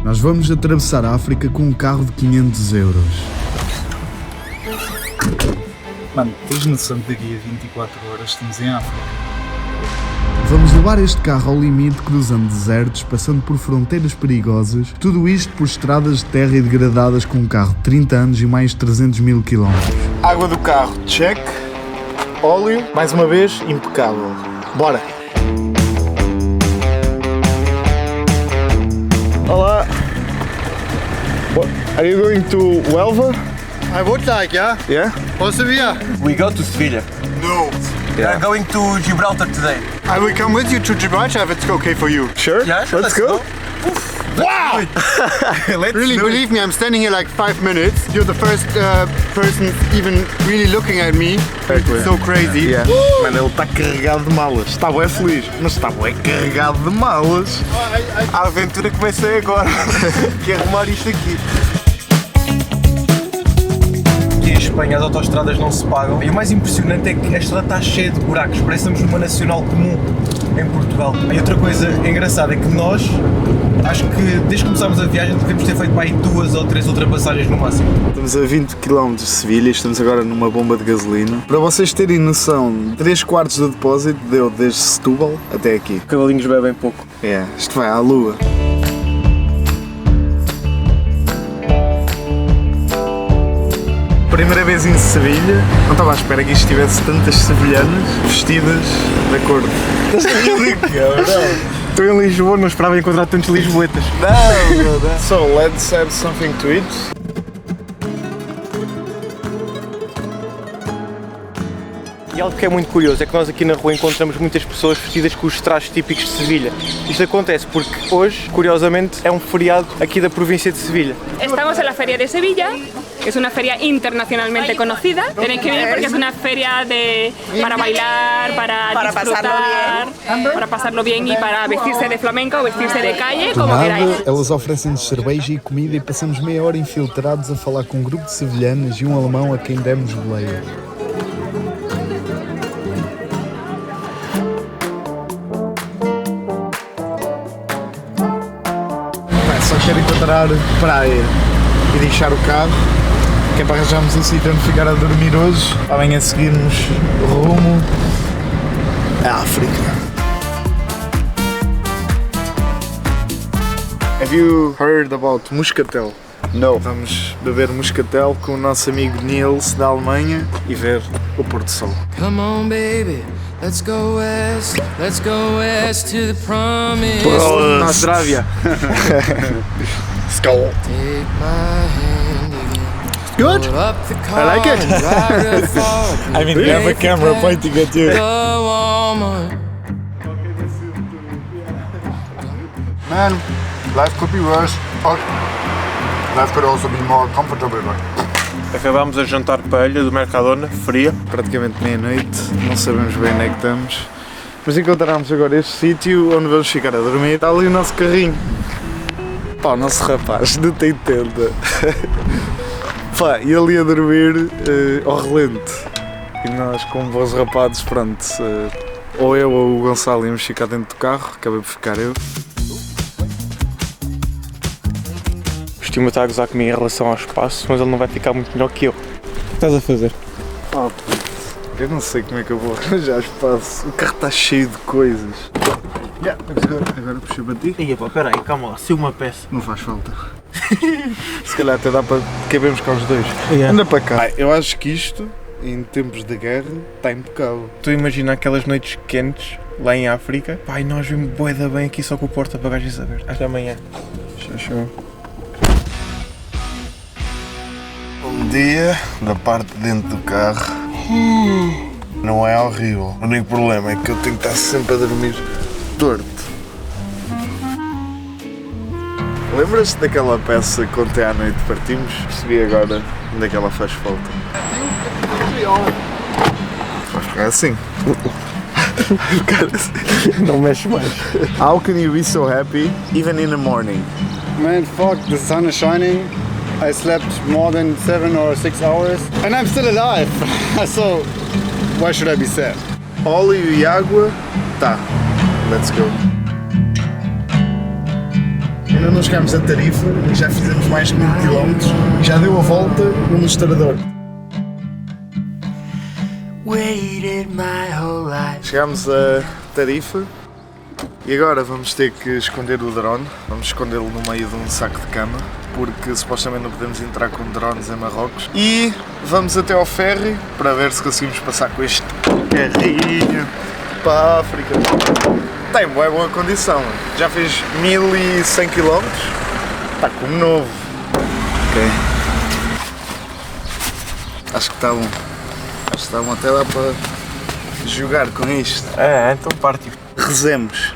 Nós vamos atravessar a África com um carro de 500 euros. Mano, tens noção que daqui a 24 horas estamos em África? Vamos levar este carro ao limite, cruzando desertos, passando por fronteiras perigosas, tudo isto por estradas de terra e degradadas com um carro de 30 anos e mais de 300 mil quilómetros. Água do carro, check. Óleo, mais uma vez, impecável. Bora! Olá! Are you going to Huelva? I would like, yeah? Yeah? Or Sevilla? We go to Sevilla. No. We are going to Gibraltar today. I will come with you to Gibraltar if it's okay for you. Sure? Yeah, sure, Let's let's go. go. Wow! Let's Really, do it. believe me, I'm standing here like 5 minutes. You're the first person even really looking at me. It's so crazy. Yeah. Mano, ele está carregado de malas. Está bem feliz, mas está bem carregado de malas. A aventura começa agora. Que é arrumar isto aqui. Aqui em Espanha as autoestradas não se pagam e o mais impressionante é que a estrada está cheia de buracos, parece que estamos numa nacional comum em Portugal. E outra coisa engraçada é que nós, acho que desde que começámos a viagem devemos ter feito para aí 2 ou 3 ultrapassagens no máximo. Estamos a 20 km de Sevilha e estamos agora numa bomba de gasolina. Para vocês terem noção, 3/4 do depósito deu desde Setúbal até aqui. Cavalinhos bebem pouco. É, isto vai à lua. Primeira vez em Sevilha, não estava à espera que isto tivesse tantas sevilhanas vestidas de acordo. Estou em Lisboa, não esperava encontrar tantos lisboetas. Não. So, let's have something to eat. E algo que é muito curioso é que nós aqui na rua encontramos muitas pessoas vestidas com os trajes típicos de Sevilha. Isto acontece porque hoje, curiosamente, é um feriado aqui da província de Sevilha. Estamos en la Feria de Sevilla, que es una feria internacionalmente conocida. Tenéis que venir porque es una feria para bailar, para disfrutar, para pasarlo bien y para vestirse de flamenco o vestirse de calle, Do como nada, queráis. elas oferecem-nos cerveja e comida e passamos meia hora infiltrados a falar com um grupo de sevilhanas e um alemão a quem demos boleia. Só quero encontrar praia e deixar o carro, que é para arranjarmos um sítio onde ficar a dormir hoje, para amanhã seguirmos rumo à África. Have you heard about Muscatel? No. Vamos beber Muscatel com o nosso amigo Niels da Alemanha e ver o pôr do sol. Come on, baby, let's go west to the promised. Na Zdravia! Skull! Take my hand again. Good? Pull up the car I like it. and ride real far. I mean, you have a camera pointing at you. The woman. Man, life could be worse. Or life could also be more comfortable. Acabámos a jantar paella do Mercadona, fria. Praticamente meia-noite, não sabemos bem onde é que estamos, mas encontramos agora este sítio onde vamos ficar a dormir. Está ali o nosso carrinho. Pá, o nosso rapaz não tem tenda. Pá, e ali a dormir ao relente. E nós, como bons rapazes, pronto, ou eu ou o Gonçalo íamos ficar dentro do carro, acabei por ficar eu. O Estima está a gozar comigo em relação ao espaço, mas ele não vai ficar muito melhor que eu. O que estás a fazer? Pá, eu não sei como é que eu vou arranjar espaço. O carro está cheio de coisas. Agora puxa para ti. Ia pá, peraí, calma lá, se uma peça. Não faz falta. Se calhar até dá para cabermos cá os dois. Yeah. Anda para cá. Eu acho que isto, em tempos de guerra, está impecável. Tu imagina aquelas noites quentes lá em África. Pai, nós vimos bué da bem aqui só com o porta-bagagens aberto. Até amanhã. Show. Um dia, da parte de dentro do carro, não é horrível. O único problema é que eu tenho que estar sempre a dormir torto. Lembras-te daquela peça que ontem à noite partimos? Percebi agora onde é que ela faz falta. Vai ficar assim. Não mexe mais. How can you be so happy even in the morning? Man, fuck, the sun is shining. I slept more than 7 or 6 hours. And I'm still alive. So, why should I be sad? Óleo e água, tá. Let's go. Ainda não chegámos a Tarifa e já fizemos mais de 1000 km e já deu a volta no mostrador. Chegámos a Tarifa e agora vamos ter que esconder o drone. Vamos escondê-lo no meio de um saco de cama, porque supostamente não podemos entrar com drones em Marrocos. E vamos até ao ferry para ver se conseguimos passar com este carrinho para a África. Tem boa condição, já fez 1100 km, está como novo. Ok. Acho que está bom. Acho que está bom, até dá para jogar com isto. Então partiu. Rezemos.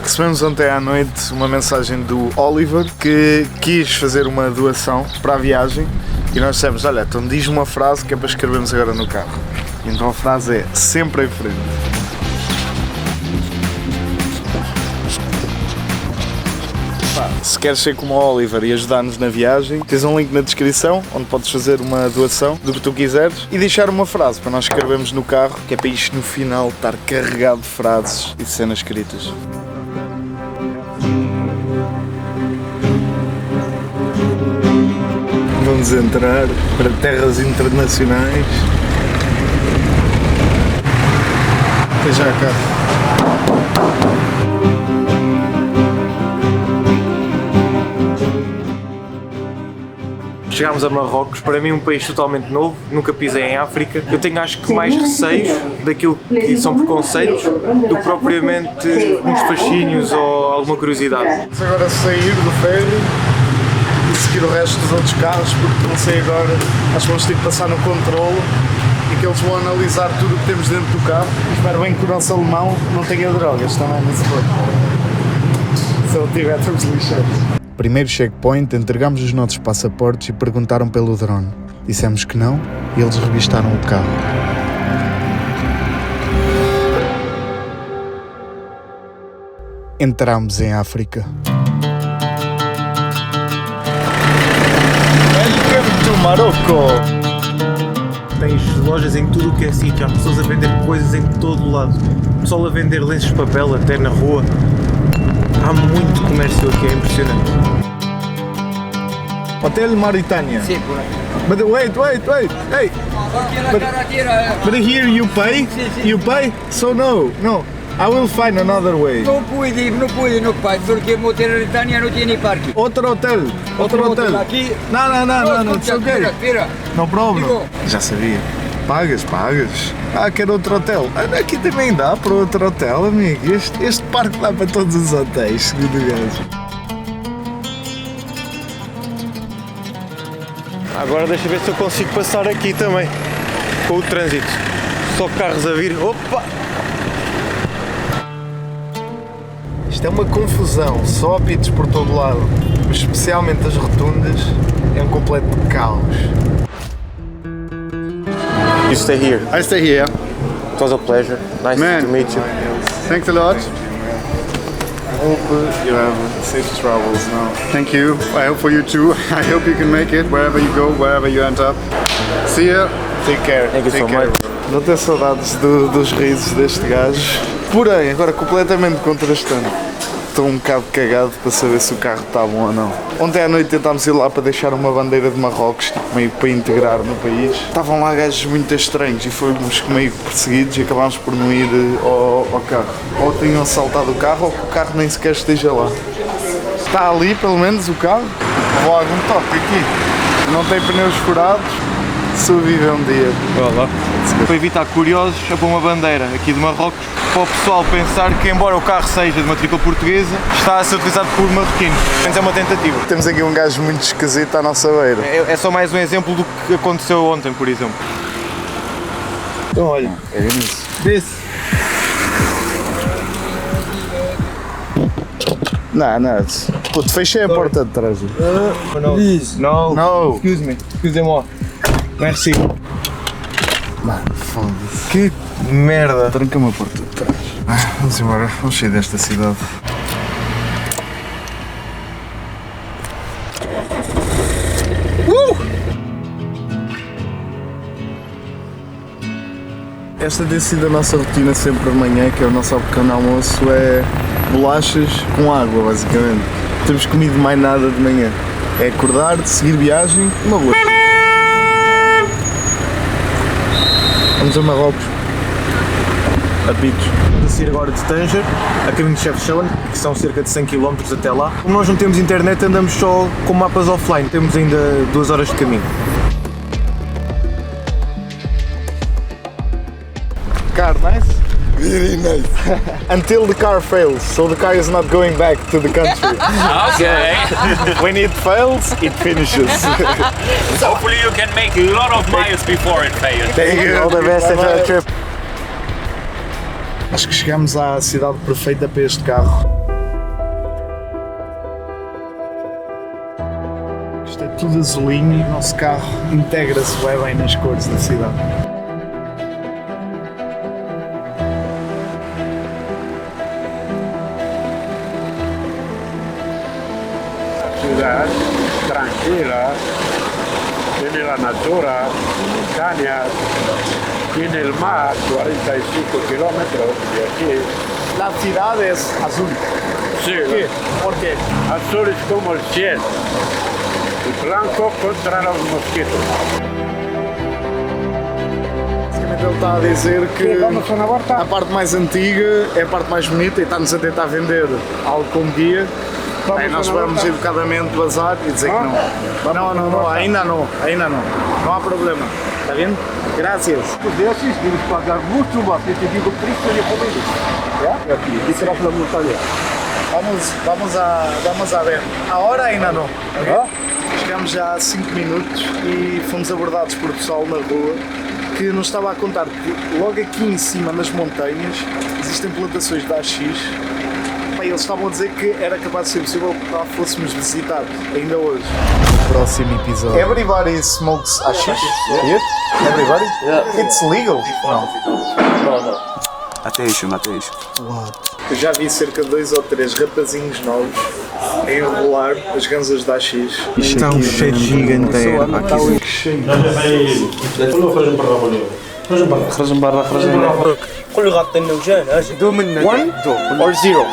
Recebemos ontem à noite uma mensagem do Oliver que quis fazer uma doação para a viagem e nós dissemos, olha, então diz uma frase que é para escrevermos agora no carro. E então a frase é sempre em frente. Se queres ser como o Oliver e ajudar-nos na viagem, tens um link na descrição onde podes fazer uma doação do que tu quiseres e deixar uma frase para nós escrevermos no carro, que é para isto no final estar carregado de frases e de cenas escritas. Vamos entrar para terras internacionais. Até já, cara. Chegámos a Marrocos, para mim um país totalmente novo, nunca pisei em África. Eu tenho acho que mais receios daquilo que são preconceitos do que propriamente uns fascínios ou alguma curiosidade. Vamos agora sair do ferry e seguir o resto dos outros carros, porque não sei agora, acho que vamos ter que passar no controle e que eles vão analisar tudo o que temos dentro do carro. Espero bem que o nosso alemão não tenha drogas também, não se pode. Se ele tiver, estamos lixados. Primeiro checkpoint, entregámos os nossos passaportes e perguntaram pelo drone. Dissemos que não e eles revistaram o carro. Entramos em África. Welcome to Morocco! Tens lojas em tudo o que é sítio, há pessoas a vender coisas em todo o lado. Pessoal a vender lenços de papel até na rua. Há muito comércio aqui, é impressionante. Hotel Mauritania. Sim, por aqui. But wait, hey! But here you pay? You pay? So no, I will find another way. No puede, pai, porque Mauritania no tiene parque. Outro hotel. Aqui. Não, it's okay. Espera. No problem. Digo. Já sabia. Pagas. Ah, quero outro hotel. Aqui também dá para outro hotel, amigo. Este parque dá para todos os hotéis, segundo o gajo. Agora deixa ver se eu consigo passar aqui também, com o trânsito. Só carros a vir. Opa! Isto é uma confusão, só apitos por todo lado. Mas especialmente as rotundas, é um completo caos. You stay here. I stay here. It was a pleasure. Nice to meet you. Thanks a lot. Hope you have safe travels now. Thank you. I hope for you too. I hope you can make it wherever you go, wherever you end up. See ya. Take care. Thank you so much. Não tenho saudades dos risos deste gajo. Porém, agora completamente contrastante. Estou um bocado cagado para saber se o carro está bom ou não. Ontem à noite tentámos ir lá para deixar uma bandeira de Marrocos, tipo, meio para integrar no país. Estavam lá gajos muito estranhos e fomos meio perseguidos e acabámos por não ir ao carro. Ou tenham assaltado o carro ou que o carro nem sequer esteja lá. Está ali pelo menos o carro. Vou algum toque aqui. Não tem pneus furados. Sobrevive um dia. Olá. Para evitar curiosos, a pôr uma bandeira aqui de Marrocos, para o pessoal pensar que, embora o carro seja de matrícula portuguesa, está a ser utilizado por marroquinos. Mas é uma tentativa. Temos aqui um gajo muito esquisito à nossa beira. É só mais um exemplo do que aconteceu ontem, por exemplo. Então olha, É isso. desse. Não. Puto, fechei a porta de trás. Please. No. No. Excusez-moi. Merci. Mano, foda-se. Que merda. Tranca-me a porta de trás. Vamos embora, vamos sair desta cidade. Esta tem sido a nossa rotina sempre de manhã, que é o nosso pequeno almoço, é bolachas com água, basicamente. temos comido mais nada de manhã. É acordar, seguir viagem, uma boa. Vamos a Marrocos. A Pitos. De sair agora de Tanger, a caminho de Chefchaouen, que são cerca de 100 km até lá. Como nós não temos internet, andamos só com mapas offline. Temos ainda 2 horas de caminho. Car, nice? Really nice. Until the car fails, so the car is not going back to the country. Okay. When it fails, it finishes. Hopefully you can make a lot of miles before it fails. Thank you. All the best for the trip. Acho que chegamos à cidade perfeita para este carro. Isto é tudo azulinho e o nosso carro integra-se bem nas cores da cidade. Ciudad tranquila, tiene la natura, cañas, tiene el mar, 45 kilómetros de aquí. La ciudad es azul. Sí, ¿Por qué? ¿Por qué? azul es como el cielo y blanco contra los mosquitos. Basicamente ele está a dizer que a parte mais antiga é a parte mais bonita e está-nos a tentar vender algo como guia. Aí nós vamos educadamente bazar e dizer que não. Não, ainda não. Não há problema. Está vendo? Gracias. Desses, eles pagam muito mais, eu te digo, preço de comida. Aqui, e será pela montanha. Vamos a ver. Agora ainda não. Okay? Chegamos já há 5 minutos e fomos abordados por pessoal na rua que nos estava a contar que logo aqui em cima nas montanhas existem plantações de AX. Eles estavam a dizer que era capaz de ser possível que lá fôssemos visitar ainda hoje. Próximo episódio. Everybody smokes AX? Here? Everybody? Yeah. It's legal? Não. Attention. Eu já vi cerca de 2 ou 3 rapazinhos novos a enrolar as ganzas da AX. Isto é um cheiro gigante. كل غطينا وجانا 1 or 0